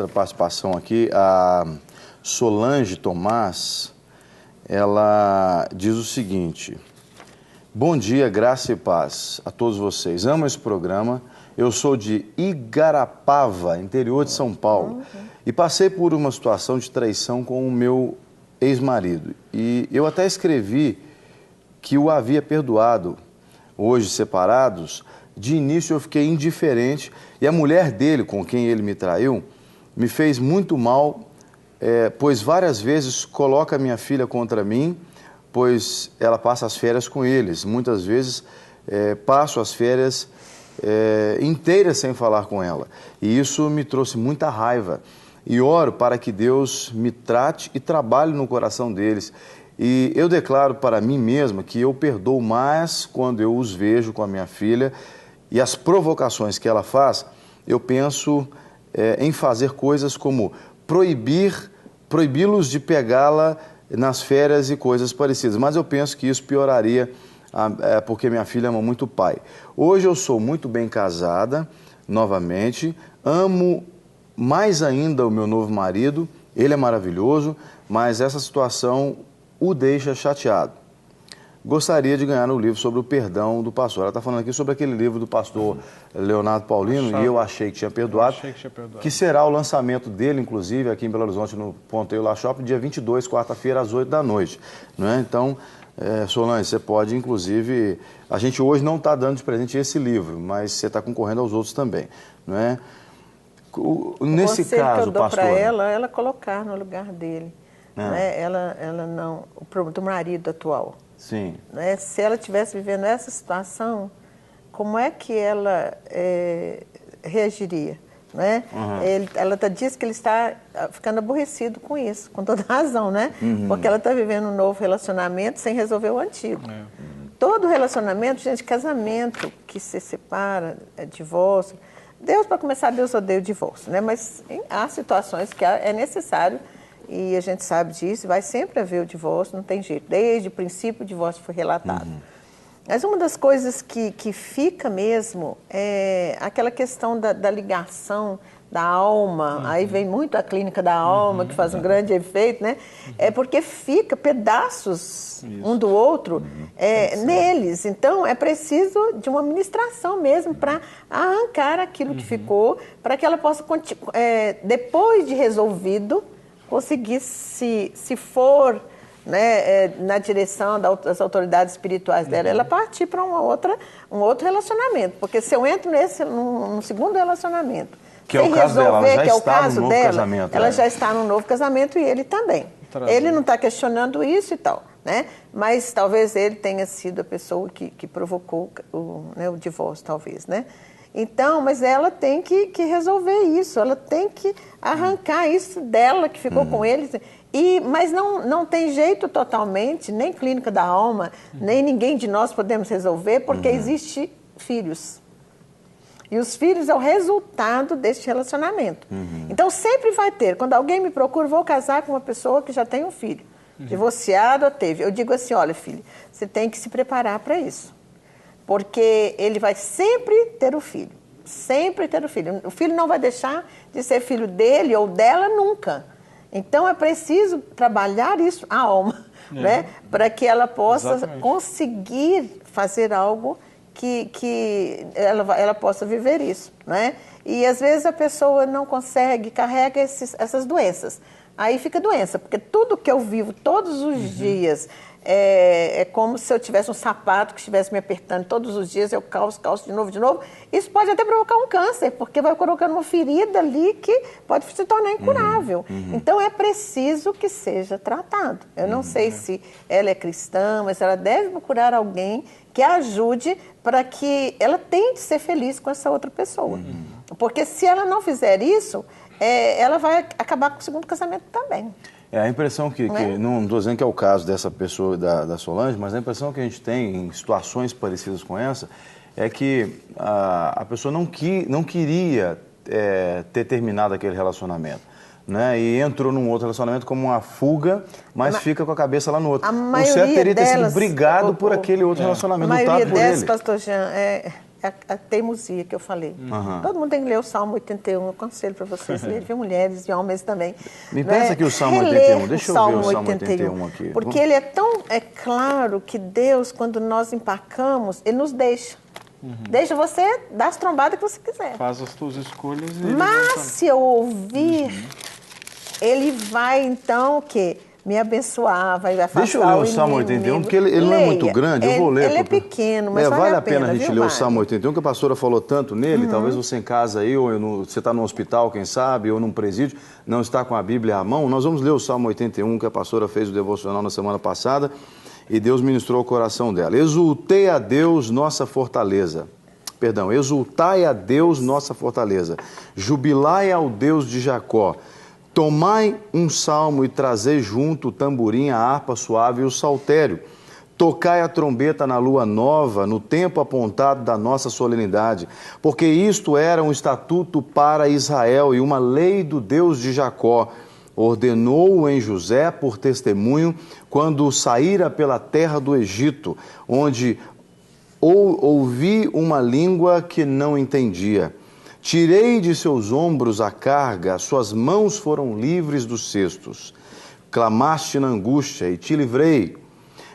outra participação aqui, a Solange Tomás, ela diz o seguinte: bom dia, graça e paz a todos vocês. Amo esse programa. Eu sou de Igarapava, interior de São Paulo, e passei por uma situação de traição com o meu ex-marido. E eu até escrevi que o havia perdoado. Hoje, separados, de início eu fiquei indiferente e a mulher dele, com quem ele me traiu, me fez muito mal, pois várias vezes coloca minha filha contra mim, pois ela passa as férias com eles. Muitas vezes passo as férias inteiras sem falar com ela. E isso me trouxe muita raiva. E oro para que Deus me trate e trabalhe no coração deles. E eu declaro para mim mesma que eu perdoo mais quando eu os vejo com a minha filha. E as provocações que ela faz, eu penso em fazer coisas como proibi-los de pegá-la nas férias e coisas parecidas. Mas eu penso que isso pioraria, porque minha filha ama muito o pai. Hoje eu sou muito bem casada, novamente, amo mais ainda o meu novo marido, ele é maravilhoso, mas essa situação o deixa chateado. Gostaria de ganhar um livro sobre o perdão do pastor. Ela está falando aqui sobre aquele livro do pastor Leonardo Paulino, e eu achei que tinha perdoado, que será o lançamento dele, inclusive, aqui em Belo Horizonte, no Ponteio La Shopping, dia 22, quarta-feira, às 8 da noite. Não é? Então, Solange, você pode, inclusive... A gente hoje não está dando de presente esse livro, mas você está concorrendo aos outros também. Não é? Nesse caso, que eu dou pastor... para ela colocar no lugar dele. Né? Ela não... do marido atual. Sim. Né? Se ela estivesse vivendo essa situação, como é que ela reagiria? Né? Ela diz que ele está ficando aborrecido com isso, com toda razão, né? Porque ela está vivendo um novo relacionamento sem resolver o antigo. Todo relacionamento, gente, casamento que se separa, divórcio, Deus, para começar, Deus odeia o divórcio, né? Mas há situações que é necessário, e a gente sabe disso, vai sempre haver o divórcio, não tem jeito. Desde o princípio o divórcio foi relatado. Mas uma das coisas que fica mesmo é aquela questão da ligação da alma. Aí vem muito a clínica da alma, que faz um grande efeito, né? É porque fica pedaços um do outro neles. Então, é preciso de uma ministração mesmo para arrancar aquilo que ficou, para que ela possa, depois de resolvido, conseguir, se for, né, na direção das autoridades espirituais dela, ela partir para um outro relacionamento. Porque se eu entro num segundo relacionamento, que é o caso dela, ela já está no novo casamento. Ela já está num novo casamento e ele também. Ele não está questionando isso e tal, né? Mas talvez ele tenha sido a pessoa que provocou o divórcio, talvez, né? Então, mas ela tem que resolver isso, ela tem que arrancar isso dela que ficou com ele. Mas não tem jeito totalmente, nem clínica da alma, nem ninguém de nós podemos resolver, porque existem filhos. E os filhos é o resultado deste relacionamento. Então, sempre vai ter. Quando alguém me procura, vou casar com uma pessoa que já tem um filho. Divorciado ou teve. Eu digo assim, olha, filho, você tem que se preparar para isso. Porque ele vai sempre ter o filho. Sempre ter o filho. O filho não vai deixar de ser filho dele ou dela nunca. Então, é preciso trabalhar isso, a alma, né? Para que ela possa conseguir fazer algo que ela possa viver isso, né? E, às vezes, a pessoa não consegue, carrega essas doenças. Aí fica doença, porque tudo que eu vivo todos os dias é como se eu tivesse um sapato que estivesse me apertando todos os dias, eu calço de novo. Isso pode até provocar um câncer, porque vai colocando uma ferida ali que pode se tornar incurável. Então, é preciso que seja tratado. Eu não sei se ela é cristã, mas ela deve procurar alguém que a ajude para que ela tente ser feliz com essa outra pessoa. Porque se ela não fizer isso, ela vai acabar com o segundo casamento também. A impressão não estou dizendo que é o caso dessa pessoa, da Solange, mas a impressão que a gente tem em situações parecidas com essa é que a pessoa não queria ter terminado aquele relacionamento, né? E entrou num outro relacionamento como uma fuga, mas fica com a cabeça lá no outro. O certo teria ter sido brigado por aquele outro relacionamento, lutado por ele. Pastor Jean, a teimosia que eu falei. Todo mundo tem que ler o Salmo 81, eu aconselho para vocês lerem, viu, mulheres e homens também. Me peça aqui o Salmo 81, deixa eu ver o Salmo 81 aqui. Porque ele é tão claro que Deus, quando nós empacamos, Ele nos deixa. Deixa você dar as trombadas que você quiser. Faz as tuas escolhas. Mas se eu ouvir, Ele vai então o quê? Me abençoar, vai afastar. Deixa eu ler o Salmo 81, porque ele não é muito grande, eu vou ler. Ele é pequeno, mas vale a pena a gente ler o vale. Salmo 81, que a pastora falou tanto nele, talvez você em casa aí, ou você está no hospital, quem sabe, ou num presídio, não está com a Bíblia à mão. Nós vamos ler o Salmo 81, que a pastora fez o devocional na semana passada, e Deus ministrou o coração dela. Exultei a Deus, nossa fortaleza. Perdão, exultai a Deus, nossa fortaleza. Jubilai ao Deus de Jacó. Tomai um salmo e trazei junto o tamborim, a harpa suave e o saltério. Tocai a trombeta na lua nova, no tempo apontado da nossa solenidade, porque isto era um estatuto para Israel e uma lei do Deus de Jacó. Ordenou-o em José por testemunho, quando saíra pela terra do Egito, onde ouvi uma língua que não entendia. Tirei de seus ombros a carga, suas mãos foram livres dos cestos. Clamaste na angústia e te livrei.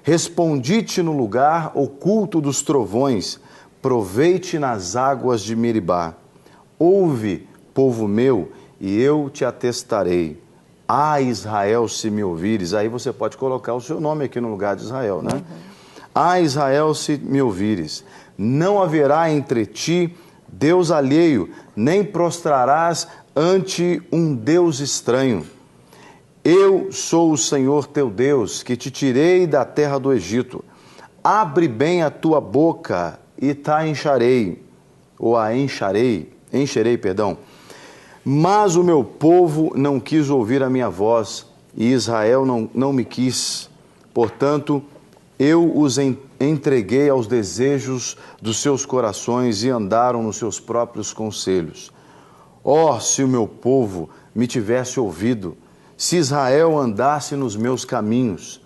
Respondi-te no lugar oculto dos trovões, provei-te nas águas de Meribá. Ouve, povo meu, e eu te atestarei. Ah, Israel, se me ouvires, aí você pode colocar o seu nome aqui no lugar de Israel, né? Ah, Israel, se me ouvires, não haverá entre ti Deus alheio, nem prostrarás ante um Deus estranho. Eu sou o Senhor teu Deus, que te tirei da terra do Egito. Abre bem a tua boca e te encherei. Mas o meu povo não quis ouvir a minha voz, e Israel não me quis. Portanto, eu os entreguei aos desejos dos seus corações e andaram nos seus próprios conselhos. Oh, se o meu povo me tivesse ouvido, se Israel andasse nos meus caminhos,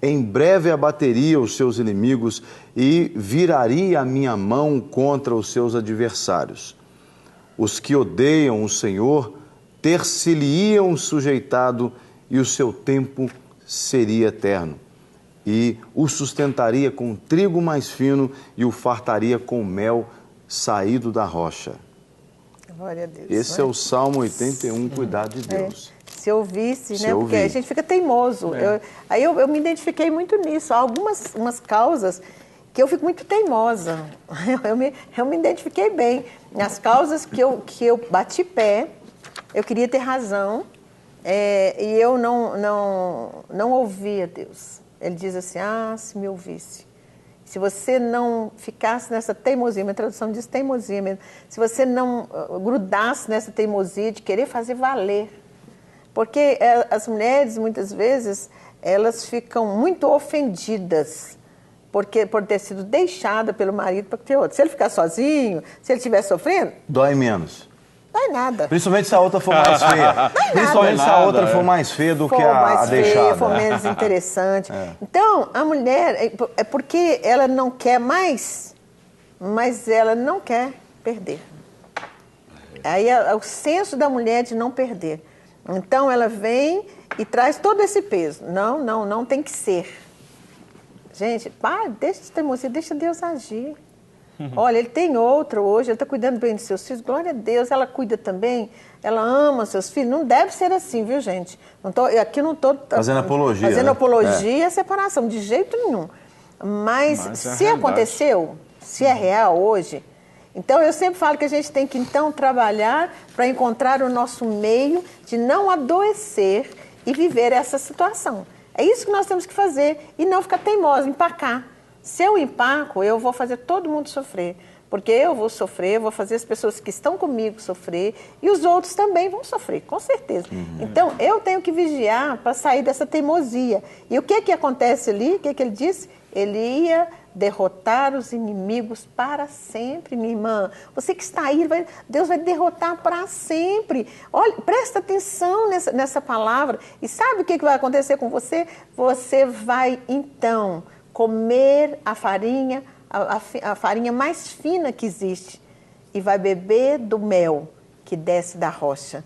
em breve abateria os seus inimigos e viraria a minha mão contra os seus adversários. Os que odeiam o Senhor ter-se-lhe-iam sujeitado e o seu tempo seria eterno. E o sustentaria com trigo mais fino e o fartaria com mel saído da rocha. Glória a Deus. Esse é o Salmo 81, cuidado de Deus. Se ouvisse, né? Porque a gente fica teimoso. Eu me identifiquei muito nisso. Há algumas causas que eu fico muito teimosa. Eu me identifiquei bem. As causas que eu bati pé, eu queria ter razão, e eu não ouvia Deus. Ele diz assim, se me ouvisse. Se você não ficasse nessa teimosia, minha tradução diz teimosia mesmo, se você não grudasse nessa teimosia de querer fazer valer. Porque as mulheres, muitas vezes, elas ficam muito ofendidas por ter sido deixada pelo marido para ter outro. Se ele ficar sozinho, se ele estiver sofrendo... Dói menos. Não é nada. Principalmente se a outra for mais feia. Principalmente se a outra for mais feia do que a deixada. For menos interessante. Então, a mulher, é porque ela não quer mais, mas ela não quer perder. Aí é o senso da mulher de não perder. Então, ela vem e traz todo esse peso. Não tem que ser. Gente, deixa de teimosia, deixa Deus agir. Olha, ele tem outro hoje, ele está cuidando bem dos seus filhos, glória a Deus, ela cuida também, ela ama seus filhos. Não deve ser assim, viu, gente? Aqui não estou fazendo apologia. Fazendo apologia à separação, de jeito nenhum. Mas se aconteceu, se é real hoje, então eu sempre falo que a gente tem que então trabalhar para encontrar o nosso meio de não adoecer e viver essa situação. É isso que nós temos que fazer e não ficar teimosa, empacar. Se eu empaco, eu vou fazer todo mundo sofrer, porque eu vou sofrer, eu vou fazer as pessoas que estão comigo sofrer e os outros também vão sofrer, com certeza. Então, eu tenho que vigiar para sair dessa teimosia. E o que acontece ali? O que ele disse? Ele ia derrotar os inimigos para sempre, minha irmã. Você que está aí, Deus vai derrotar para sempre. Olha, presta atenção nessa palavra. E sabe o que vai acontecer com você? Você vai, então, comer a farinha a farinha mais fina que existe e vai beber do mel que desce da rocha.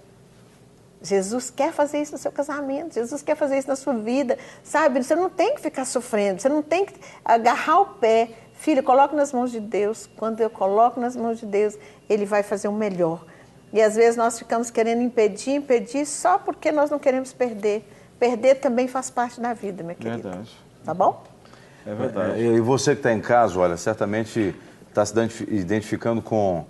Jesus quer fazer isso no seu casamento, Jesus quer fazer isso na sua vida, sabe? Você não tem que ficar sofrendo, você não tem que agarrar o pé. Filho, coloque nas mãos de Deus. Quando eu coloco nas mãos de Deus, Ele vai fazer o melhor. E às vezes nós ficamos querendo impedir só porque nós não queremos perder. Perder também faz parte da vida, minha querida. Verdade. Tá bom? É verdade. E você que está em casa, olha, certamente está se identificando com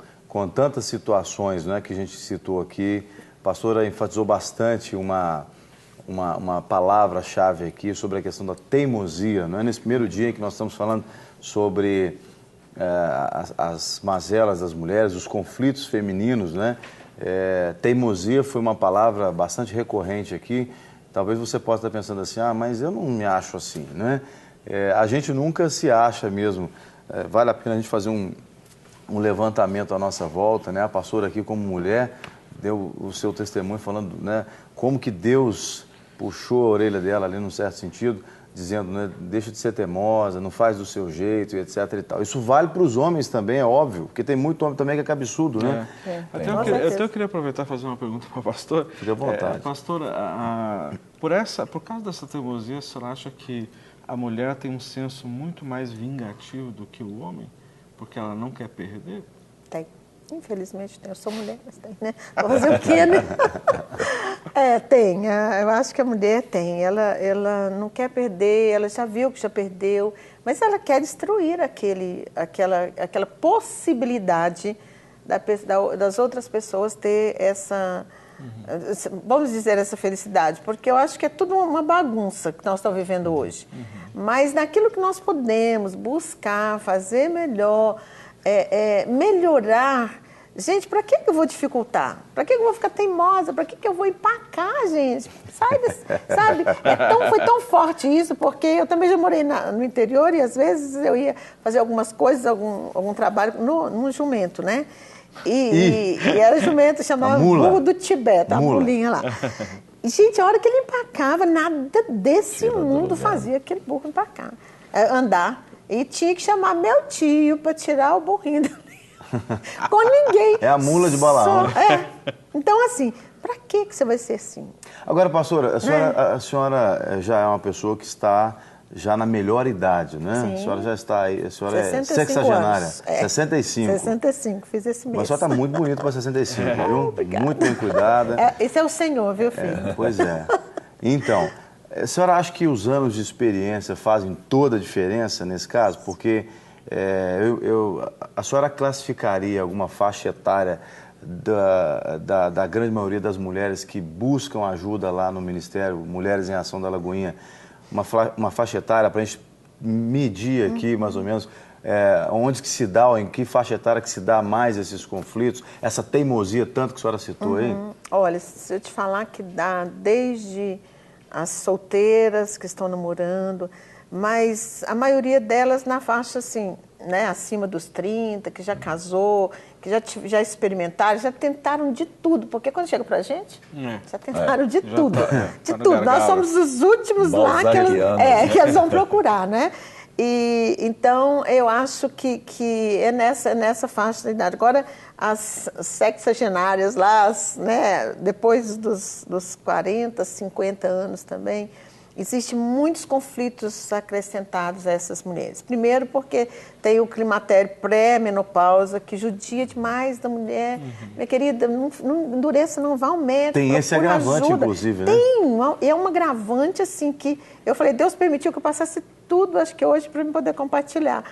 tantas situações, né, que a gente citou aqui. A pastora enfatizou bastante uma palavra-chave aqui sobre a questão da teimosia. Não é? Nesse primeiro dia em que nós estamos falando sobre as mazelas das mulheres, os conflitos femininos, né? Teimosia foi uma palavra bastante recorrente aqui. Talvez você possa estar pensando assim, mas eu não me acho assim, né? A gente nunca se acha mesmo. Vale a pena a gente fazer um levantamento à nossa volta, né? A pastora aqui como mulher deu o seu testemunho falando, né, como que Deus puxou a orelha dela ali num certo sentido, dizendo, né, deixa de ser teimosa, não faz do seu jeito, etc. e tal. Isso vale para os homens também, é óbvio, porque tem muito homem também que é cabeçudo, né? Até eu queria aproveitar e fazer uma pergunta para a pastora. Fique à vontade. Pastora, por causa dessa teimosia, a senhora acha que a mulher tem um senso muito mais vingativo do que o homem? Porque ela não quer perder? Tem. Infelizmente tem. Eu sou mulher, mas tem, né? Vou fazer o quê, né? Tem. Eu acho que a mulher tem. Ela não quer perder, ela já viu que já perdeu, mas ela quer destruir aquela possibilidade das outras pessoas ter essa, vamos dizer, essa felicidade. Porque eu acho que é tudo uma bagunça que nós estamos vivendo hoje. Mas naquilo que nós podemos buscar, fazer melhor, melhorar. Gente, para que eu vou dificultar? Para que eu vou ficar teimosa? Para que eu vou empacar, gente? Sabe? Foi tão forte isso, porque eu também já morei no interior e às vezes eu ia fazer algumas coisas, algum trabalho num jumento, né? E era jumento, chamava burro do Tibete, a mulinha lá. E, gente, a hora que ele empacava, nada desse mundo fazia aquele burro empacar, andar. E tinha que chamar meu tio para tirar o burrinho dali. Com ninguém. É a mula de Balaão. Então, assim, para que você vai ser assim? Agora, pastora, a senhora já é uma pessoa que está já na melhor idade, né? Sim. A senhora já está aí, a senhora 65 é sexagenária. anos. 65. 65, fiz esse mês. Mas a senhora está muito bonita para 65, viu? Obrigada. Muito bem cuidada. Esse é o Senhor, viu, filho? Pois é. Então, a senhora acha que os anos de experiência fazem toda a diferença nesse caso? Porque a senhora classificaria alguma faixa etária da grande maioria das mulheres que buscam ajuda lá no Ministério Mulheres em Ação da Lagoinha, uma faixa etária para a gente medir aqui, mais ou menos, onde que se dá, ou em que faixa etária que se dá mais esses conflitos, essa teimosia tanto que a senhora citou aí? Olha, se eu te falar que dá desde as solteiras que estão namorando, mas a maioria delas na faixa, assim, né, acima dos 30, que já casou, que já experimentaram, já tentaram de tudo, porque quando chega pra gente, já tentaram de tudo. De tudo. Nós somos os últimos lá que elas vão procurar, né? E, então, eu acho que é nessa faixa de idade. Agora, as sexagenárias lá, né, depois dos 40, 50 anos também, existem muitos conflitos acrescentados a essas mulheres. Primeiro porque tem o climatério pré-menopausa, que judia demais da mulher. Minha querida, não endureça, não vá ao médico. Tem esse agravante, ajuda. Inclusive, né? É um agravante, assim, que eu falei, Deus permitiu que eu passasse tudo, acho que hoje, para eu poder compartilhar.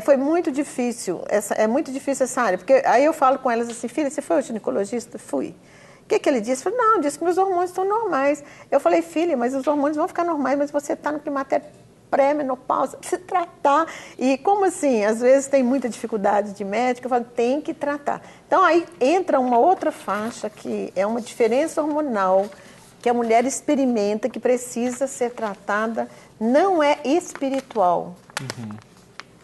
Foi muito difícil, é muito difícil essa área, porque aí eu falo com elas assim, filha, você foi ao ginecologista? Fui. O que ele disse? Eu falei, não, disse que meus hormônios estão normais. Eu falei, filha, mas os hormônios vão ficar normais, mas você está no climatério pré-menopausa, precisa tratar. E como assim, às vezes tem muita dificuldade de médico, eu falo, tem que tratar. Então aí entra uma outra faixa, que é uma diferença hormonal, que a mulher experimenta, que precisa ser tratada, não é espiritual.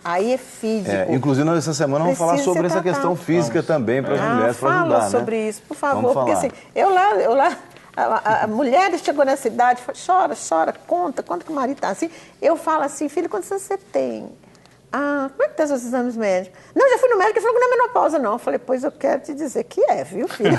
Aí é físico. Inclusive, nós essa semana vamos falar sobre essa questão física também para as mulheres, para ajudar, fala sobre isso, por favor. Porque assim, eu lá a mulher chegou nessa idade, chora, conta que o marido está assim. Eu falo assim, filho, quantos anos você tem? Ah, como é que estão os exames médicos? Não, já fui no médico e falou que não é menopausa, não. Eu falei, pois eu quero te dizer que é, viu, filho?